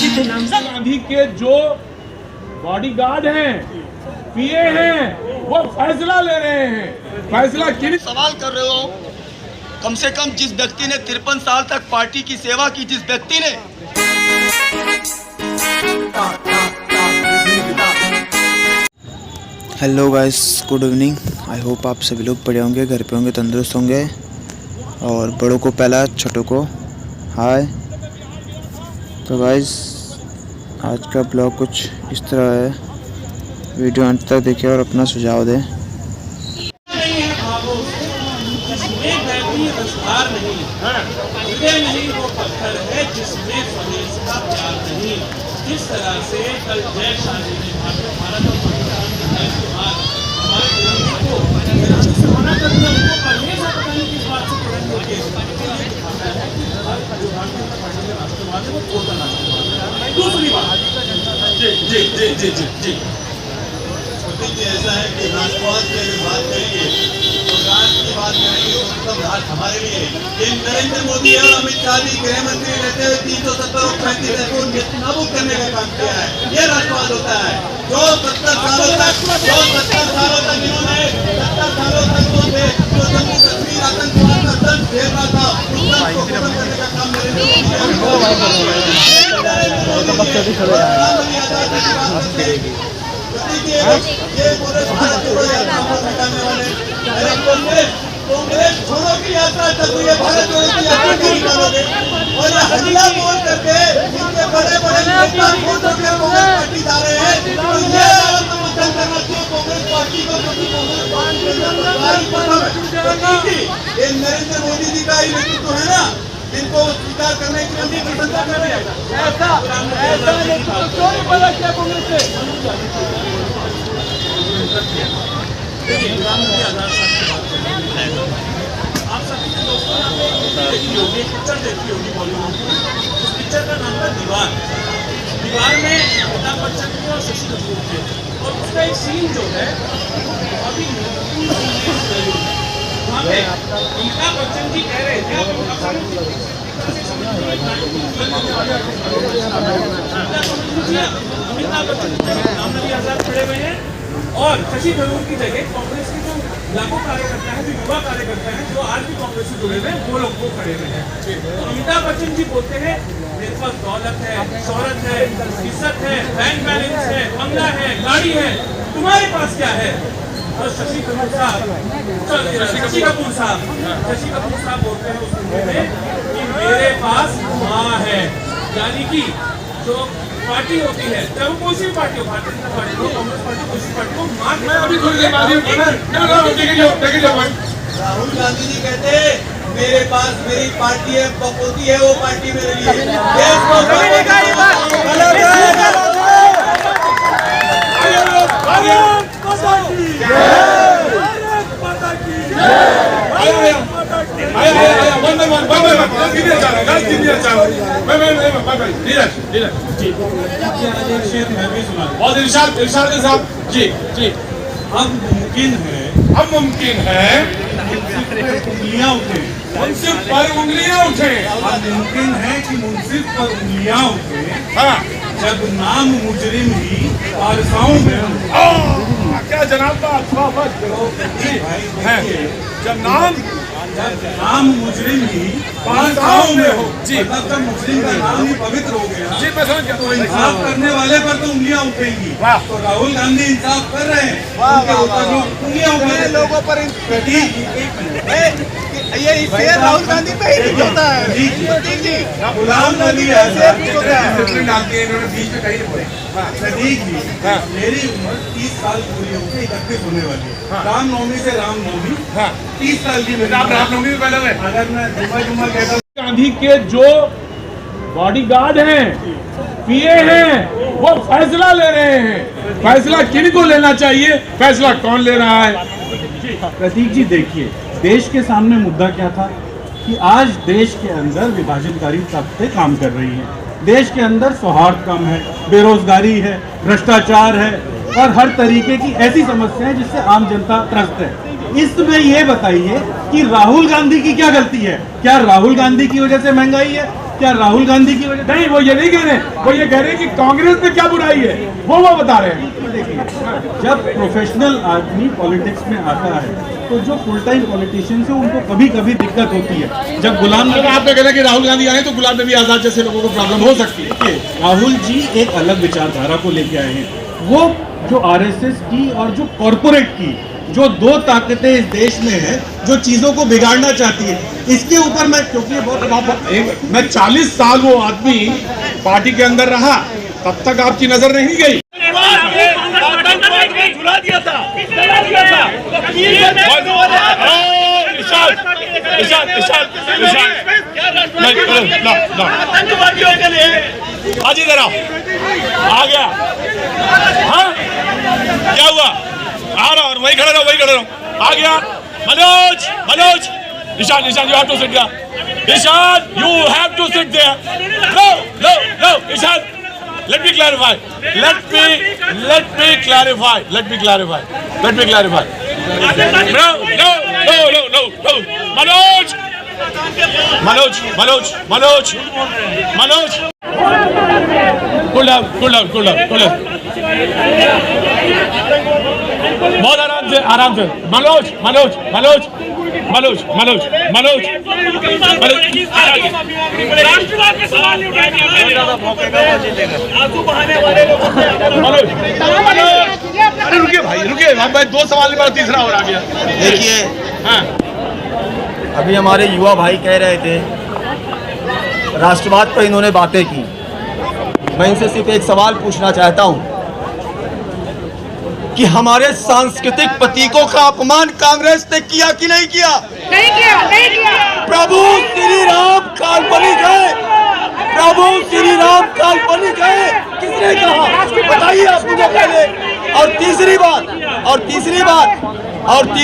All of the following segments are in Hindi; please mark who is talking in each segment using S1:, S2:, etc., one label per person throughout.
S1: गांधी के जो बॉडीगार्ड हैं, पीए हैं, वो फैसला ले रहे हैं। फैसला किन
S2: सवाल कर रहे हो? कम से कम जिस व्यक्ति ने 53 साल तक पार्टी की सेवा की, जिस व्यक्ति ने
S3: hello guys, good evening. I hope आप सभी लोग बढ़िया होंगे, घर पे होंगे, तंदुरुस्त होंगे। और बड़ों को पहला, छोटों को हाय। तो गाइस, आज का ब्लॉग कुछ इस तरह है। वीडियो अंत तक देखिए और अपना सुझाव दें।
S1: जिस तरह से कल जय शाह जी ने भारत और पाकिस्तान हमारे को मना कर दिया, उनको पढ़ने से पता नहीं किस बात से पढ़ने होती है। जो भारतीय जनता पार्टी में राष्ट्रवाद है वो छोड़ना राष्ट्रवाद। दूसरी बात जी जी जी जी जी जी
S2: ऐसा है कि राष्ट्रवाद की अगर बात करेंगे तो राष्ट्र की बात करेंगे तो मतलब राष्ट्र हमारे लिए ये नरेंद्र मोदी और अमित शाह जी गृह मंत्री रहते हुए 370 और 35 को नाबूद करने का काम किया है। ये राष्ट्रवाद होता है। जो 70 सालों तक इन्होंने 70 सालों तक जो जम्मू कश्मीर आतंकवाद का दर्द झेल रहा था, उस दर्द को खत्म करने का काम नरेंद्र मोदी ये पूरे भारत को मिटाने वाले कांग्रेस छोड़ो की यात्रा चल रही है, भारत जोड़ो की यात्रा नहीं करोगे। और ये हल्ला बोल करके इनके बड़े बड़े नेता छोड़ के कांग्रेस पार्टी जा रहे हैं। तो ये समर्थन करना चाहिए कांग्रेस पार्टी को, क्योंकि कांग्रेस पार्टी ये नरेंद्र मोदी जी का ही नेतृत्व है ना, जिनको स्वीकार करने की हम प्रशंसा कर रहे हैं। ऐसा क्यों नहीं बोला क्या कांग्रेस से?
S1: प्रधानमंत्री आजाद साहब की बात करें, आप सभी ने दोस्तों देखी होगी, पिक्चर देखी होगी बॉलीवुड की। उस पिक्चर का नाम था दीवार। दीवार में अमिताभ बच्चन थे और शशि कपूर थे, और उसका एक सीन जो है अभी वहाँ पे अमिताभ बच्चन जी कह रहे थे, अमिताभ बच्चन गुलाम नबी आजाद खड़े हुए हैं और शशि थरूर की जगह कांग्रेस के जो लागू कार्यकर्ता है, जो युवा कार्यकर्ता है, जो आज भी कांग्रेस से जुड़े हुए हैं, वो लोग को खड़े हुए हैं। तो अमिताभ बच्चन जी बोलते हैं मेरे पास दौलत है, शोहरत है, इज्जत है, बैंक बैलेंस है, बंगला है, गाड़ी है, तुम्हारे पास क्या है? और शशि कपूर साहब बोलते हैं उस फिल्म में कि मेरे पास माँ है। यानी कि जो पार्टी होती है, चाहे वो कोई सी पार्टी हो, भारतीय जनता पार्टी हो, कांग्रेस पार्टी, कोई सी पार्टी हो, माँ
S2: राहुल गांधी जी कहते हैं मेरे पास मेरी पार्टी है, बपोती है, वो पार्टी मेरे लिए देश को
S1: जी जी अब मुमकिन है उंगलियां उठे, मुंसिफ पर उंगलियां उठे। अब मुमकिन है कि मुंसिफ पर उंगलियां उठे, हाँ, जब नाम मुजरिम ही पारसाओं में हो। क्या जनाब जब नाम मुजरिम ही पारसाओं में हो जी, मतलब जब मुजरिम का नाम ही पवित्र हो गया जी, मैं समझ गया। तो इंसाफ करने वाले पर तो उंगलियां उठेंगी। तो राहुल गांधी इंसाफ कर रहे हैं, उनके ऊपर उंगलियां उठे लोगों पर।
S2: ये शेर राहुल गांधी पे ही होता है जी जी।
S1: गुलाम नबी आजाद डालते हैं इन्होंने बीच में कहीं बोले सदीक जी, मेरी उम्र 30 साल पूरी होगी, 31 होने वाली है। रामनवमी से रामनवमी 30 साल की मेरी रामनवमी में पहले अगर मैं जुम्मा कहता हूँ, गांधी के जो बॉडीगार्ड हैं, पीए हैं, वो फैसला ले रहे हैं। फैसला किन को लेना चाहिए, फैसला कौन ले रहा है?
S4: प्रतीक जी, देखिए देश के सामने मुद्दा क्या था कि आज देश के अंदर विभाजनकारी ताकतें काम कर रही हैं। देश के अंदर सौहार्द कम है, बेरोजगारी है, भ्रष्टाचार है और हर तरीके की ऐसी समस्याएं जिससे आम जनता त्रस्त है। इसमें ये बताइए कि राहुल गांधी की क्या गलती है? क्या राहुल गांधी की वजह से महंगाई है? क्या राहुल गांधी की वजह?
S5: नहीं, वो ये नहीं कह रहे, वो ये कह रहे हैं कि कांग्रेस में क्या बुराई है, वो बता रहे हैं।
S4: जब प्रोफेशनल आदमी पॉलिटिक्स में आता है तो जो फुल टाइम पॉलिटिशियंस है उनको कभी कभी दिक्कत होती है। जब गुलाम नबी,
S5: आप कह रहे हैं कि राहुल गांधी आए तो गुलाम नबी आजाद जैसे लोगों को प्रॉब्लम हो सकती है।
S4: राहुल जी एक अलग विचारधारा को लेके आए हैं। वो जो आरएसएस की और जो कॉरपोरेट की जो दो ताकतें इस देश में है जो चीजों को बिगाड़ना चाहती है, इसके ऊपर मैं, क्योंकि ये बहुत
S5: मैं 40 साल वो आदमी पार्टी के अंदर रहा, तब तक आपकी नजर नहीं गई।
S6: आज इधर आओ, आ गया। हाँ क्या हुआ? आ रहा, और वही खड़ा रहो, आ गया। Manoj, Ishan, you have to sit there. Ishan, you have to sit there. No, Ishan, let me clarify. Manoj. Cool down. बहुत आराम से। मनोज।
S7: राष्ट्रवाद के सवाल नहीं उठाएंगे, आंसू बहाने वाले लोग।
S5: अरे रुकिए भाई, भाई 2 सवाल के बाद तीसरा और आ गया।
S8: देखिए,
S5: हाँ,
S8: अभी हमारे युवा भाई कह रहे थे राष्ट्रवाद पर इन्होंने बातें की। मैं इनसे सिर्फ एक सवाल पूछना चाहता हूं कि हमारे सांस्कृतिक प्रतीकों का अपमान कांग्रेस ने किया कि नहीं किया?
S9: नहीं किया।
S8: प्रभु श्री राम काल्पनिक है, किसने कहा? बताइए आप मुझे पहले। और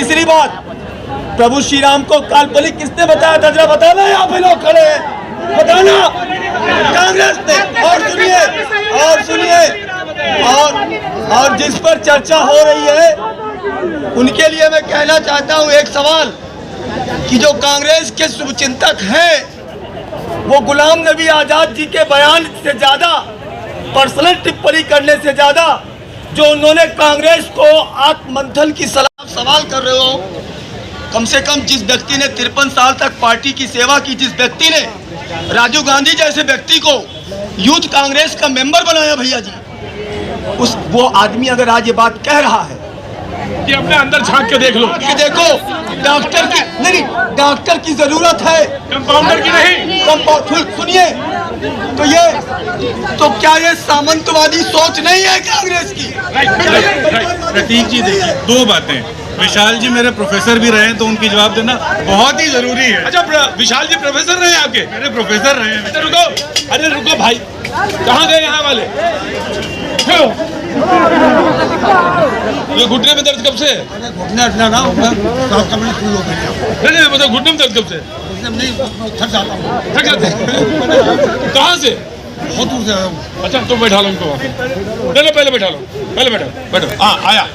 S8: तीसरी बात, प्रभु श्री राम को काल्पनिक किसने बताया था? जरा बताना, यहाँ पे लोग खड़े हैं, बताना। कांग्रेस ने। और सुनिए, और जिस पर चर्चा हो रही है उनके लिए मैं कहना चाहता हूं एक सवाल कि जो कांग्रेस के शुभचिंतक हैं वो गुलाम नबी आजाद जी के बयान से ज्यादा, पर्सनल टिप्पणी करने से ज्यादा, जो उन्होंने कांग्रेस को आत्ममंथन की सलाह सवाल कर रहे हो, कम से कम जिस व्यक्ति ने 53 साल तक पार्टी की सेवा की, जिस व्यक्ति ने राजीव गांधी जैसे व्यक्ति को यूथ कांग्रेस का मेंबर बनाया भैया जी, वो आदमी अगर आज ये बात कह रहा है
S5: कि अपने अंदर झांक के देख लो,
S8: कि देखो डॉक्टर की जरूरत है,
S5: कंपाउंडर की नहीं।
S8: सुनिए, तो क्या ये सामंतवादी सोच नहीं है कांग्रेस की?
S4: प्रतीक जी देखिए, 2 बातें। विशाल जी मेरे प्रोफेसर भी रहे हैं तो उनकी जवाब देना बहुत ही जरूरी है।
S5: अच्छा, विशाल जी प्रोफेसर रहे हैं आपके?
S4: मेरे प्रोफेसर रहे हैं।
S5: अरे रुको भाई, कहाँ गए यहाँ वाले? ये घुटने में दर्द कब से?
S8: नहीं,
S5: मतलब घुटने में दर्द कब से? थक जाते हैं। कहाँ से?
S8: बहुत दूर से आया हूँ।
S5: अच्छा, तो बैठा लो इनको। पहले बैठो। हाँ, आया।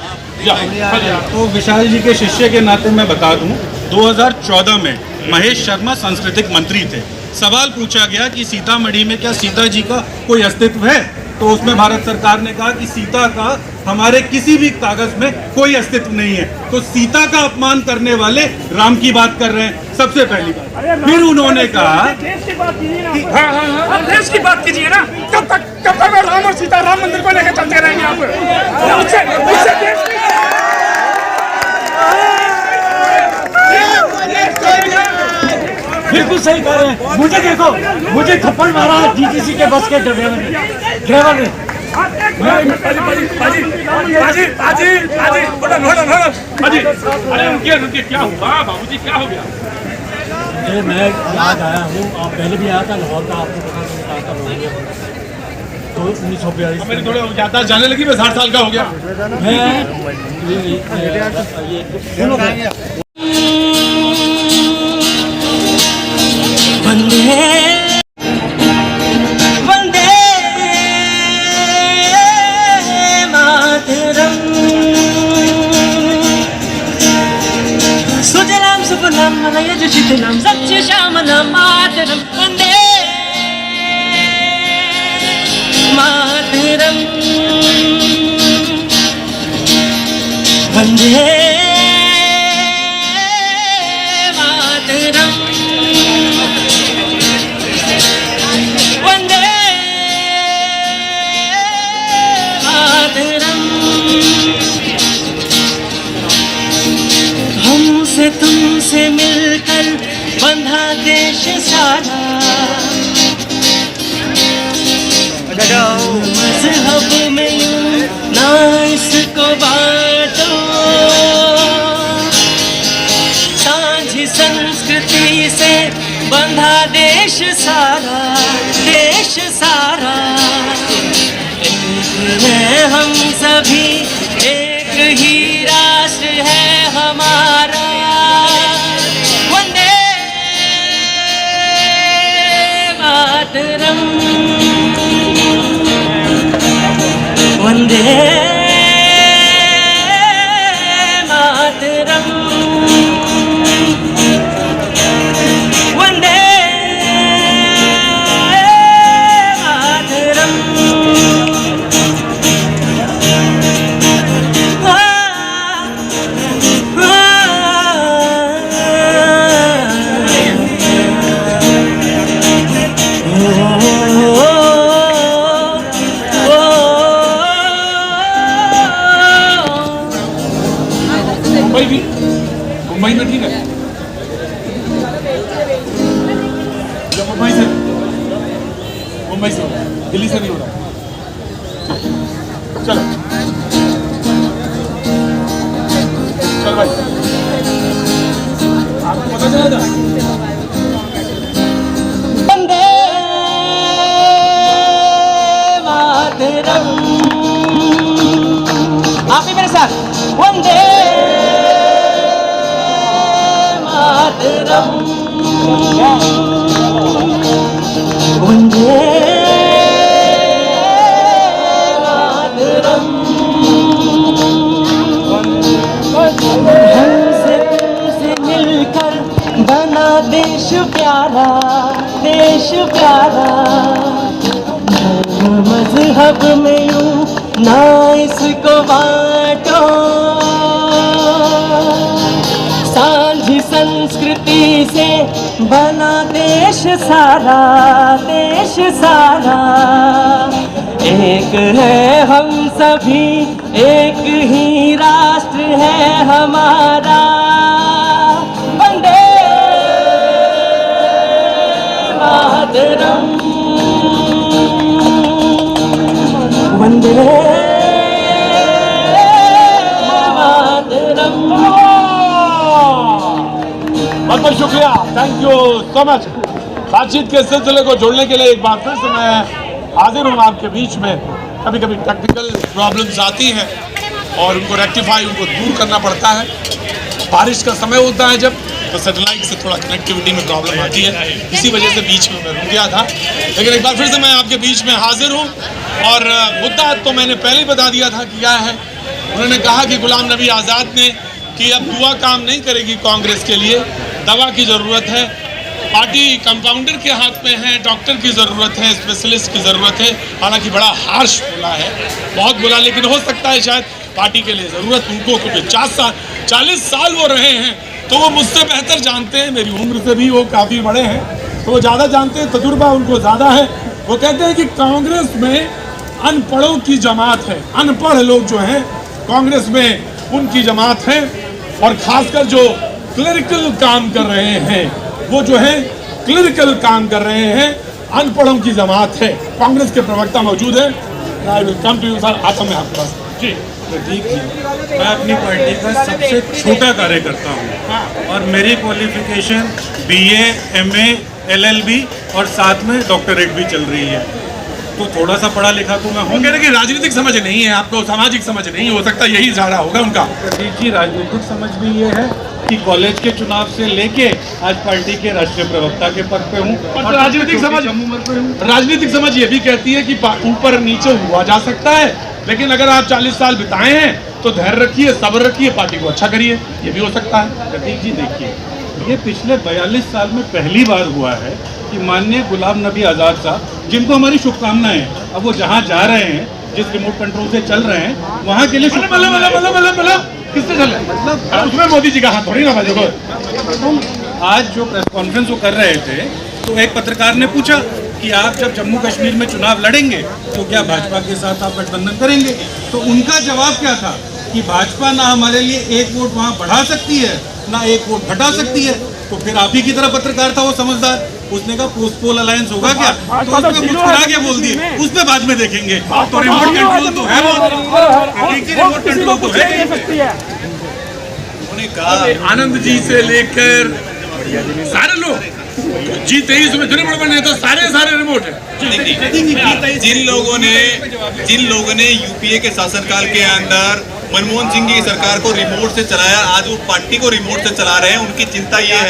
S4: तो विशाल जी के शिष्य के नाते मैं बता दूं, 2014 में महेश शर्मा सांस्कृतिक मंत्री थे। सवाल पूछा गया कि सीतामढ़ी में क्या सीता जी का कोई अस्तित्व है, तो उसमें भारत सरकार ने कहा कि सीता का हमारे किसी भी कागज में कोई अस्तित्व नहीं है। तो सीता का अपमान करने वाले राम की बात कर रहे हैं, सबसे पहली बात। फिर उन्होंने कहा
S7: देश की बात कीजिए ना, देश की बात कीजिए ना। कब तक राम और सीता राम मंदिर को लेकर चलते रहेंगे आप?
S10: बिल्कुल सही कह रहे हैं। मुझे देखो, मुझे थप्पड़ मारा डीटीसी के बस के ड्राइवर ने।
S5: क्या हुआ बाबूजी, क्या हो गया?
S10: मैं याद आया हूँ, आप पहले भी आया था लाहौर का, आपको पता चलता था तो 1942
S5: मेरी थोड़े ज्यादा जाने लगी, मैं 60 साल का हो गया।
S10: वंदे मातरम, सुजलाम सुफलाम मलयज शीतलाम सच्च श्यामलाम मातरम, वंदे
S11: मातरम वंदे मातरम वंदे मातरम। हमसे तुमसे मिलकर बंधा देश सारा, मज़हब में यूं ना इसको बांटो, सांझी संस्कृति से बंधा देश सारा, देश सारा। एक है हम सभी, एक ही राष्ट्र है हमारा। वंदे मातरम वंदे मातरम वंदे मातरम।
S6: मुंबई में ठीक है, जब मुंबई से दिल्ली से नहीं हो रहा। चलो चल भाई, आपको पता चला था?
S11: वंदे मातरम, आप भी मेरे साथ। वंदे मातरम वंदे मातरम। हमसे तुमसे मिलकर बना देश प्यारा, देश प्यारा। मज़हब में यूं ना इसको बांटो, सांझी संस्कृति से बना देश सारा, देश सारा। एक है हम सभी, एक ही राष्ट्र है हमारा। वंदे मातरम वंदे मातरम।
S6: बहुत बहुत शुक्रिया, थैंक यू सो मच। बातचीत के सिलसिले को जोड़ने के लिए एक बार फिर से मैं हाजिर हूँ आपके बीच में। कभी कभी टेक्निकल प्रॉब्लम्स आती हैं और उनको रेक्टिफाई, उनको दूर करना पड़ता है। बारिश का समय होता है जब, तो सैटेलाइट से थोड़ा कनेक्टिविटी में प्रॉब्लम आती है, इसी वजह से बीच में मैं रुक गया था। लेकिन एक बार फिर से मैं आपके बीच में हाजिर हूँ और मुद्दा तो मैंने पहले ही बता दिया था कि क्या है। उन्होंने कहा कि गुलाम नबी आज़ाद ने कि अब दुआ काम नहीं करेगी कांग्रेस के लिए, दवा की ज़रूरत है। पार्टी कंपाउंडर के हाथ में है, डॉक्टर की ज़रूरत है, स्पेशलिस्ट की ज़रूरत है। हालांकि बड़ा हार्श बोला है, बहुत बोला, लेकिन हो सकता है शायद पार्टी के लिए ज़रूरत उनको, क्योंकि 40 साल वो रहे हैं, तो वो मुझसे बेहतर जानते हैं। मेरी उम्र से भी वो काफ़ी बड़े हैं, तो वो ज़्यादा जानते हैं, तजुर्बा उनको ज़्यादा है। वो कहते हैं कि कांग्रेस में अनपढ़ों की जमात है, अनपढ़ लोग जो हैं कांग्रेस में उनकी जमात है, और ख़ासकर जो क्लरिकल काम कर रहे हैं, वो जो है क्लरिकल काम कर रहे हैं, अनपढ़ों की जमात है। कांग्रेस के प्रवक्ता मौजूद हैं। I will come to you sir, आता मैं आपके पास। जी
S4: प्रतीक जी, मैं अपनी पार्टी का सबसे छोटा कार्यकर्ता हूँ और मेरी क्वालिफिकेशन BA, MA, LLB और साथ में डॉक्टरेट भी चल रही है, तो थोड़ा सा पढ़ा लिखा तो मैं हूँ।
S6: कह रहे कि राजनीतिक समझ नहीं है आपको, सामाजिक समझ नहीं, हो सकता है यही ज़्यादा होगा उनका।
S4: प्रतीक जी, राजनीतिक समझ भी ये है कि कॉलेज के चुनाव से लेके आज पार्टी के राष्ट्रीय प्रवक्ता के पद पे हूँ।
S6: और राजनीतिक समझ ये भी कहती है कि ऊपर नीचे हुआ जा सकता है, लेकिन अगर आप 40 साल बिताए हैं तो धैर्य रखिए, सब्र रखिए, पार्टी को अच्छा करिए, ये भी हो सकता है।
S4: प्रतीक जी देखिए, ये पिछले 42 साल में पहली बार हुआ है कि माननीय गुलाम नबी आज़ाद साहब, जिनको हमारी शुभकामनाएं हैं, अब वो जहाँ जा रहे हैं, जिस रिमोट कंट्रोल से चल रहे हैं, वहाँ के लिए किससे चल मतलब उसमें मोदी जी का हाथ थोड़ी ना बाजू। आज जो प्रेस कॉन्फ्रेंस वो कर रहे थे, तो एक पत्रकार ने पूछा कि आप जब जम्मू कश्मीर में चुनाव लड़ेंगे तो क्या भाजपा के साथ आप गठबंधन करेंगे? तो उनका जवाब क्या था कि भाजपा ना हमारे लिए एक वोट वहाँ बढ़ा सकती है, ना एक वोट घटा सकती है। तो फिर आप ही की तरह पत्रकार था वो समझदार, उसने कहा पोस्ट पोल अलायंस होगा क्या? तो उसमें मुस्कुरा के बोल दिए, उसमें बाद में देखेंगे। तो रिमोट कंट्रोल तो है, वो रिमोट कंट्रोल तो है।
S2: उन्होंने कहा
S5: आनंद जी से लेकर सारे लोग G23 में जो बने तो सारे रिमोट है।
S2: जिन लोगों ने यूपीए के शासनकाल के अंदर मनमोहन सिंह की सरकार को रिमोट से चलाया, आज वो पार्टी को रिमोट से चला रहे हैं। उनकी चिंता ये है,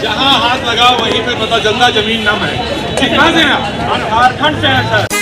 S5: जहाँ हाथ लगाओ वहीं पे पता चलता जमीन नम है। कहाँ से हैं आप? झारखंड से हैं सर।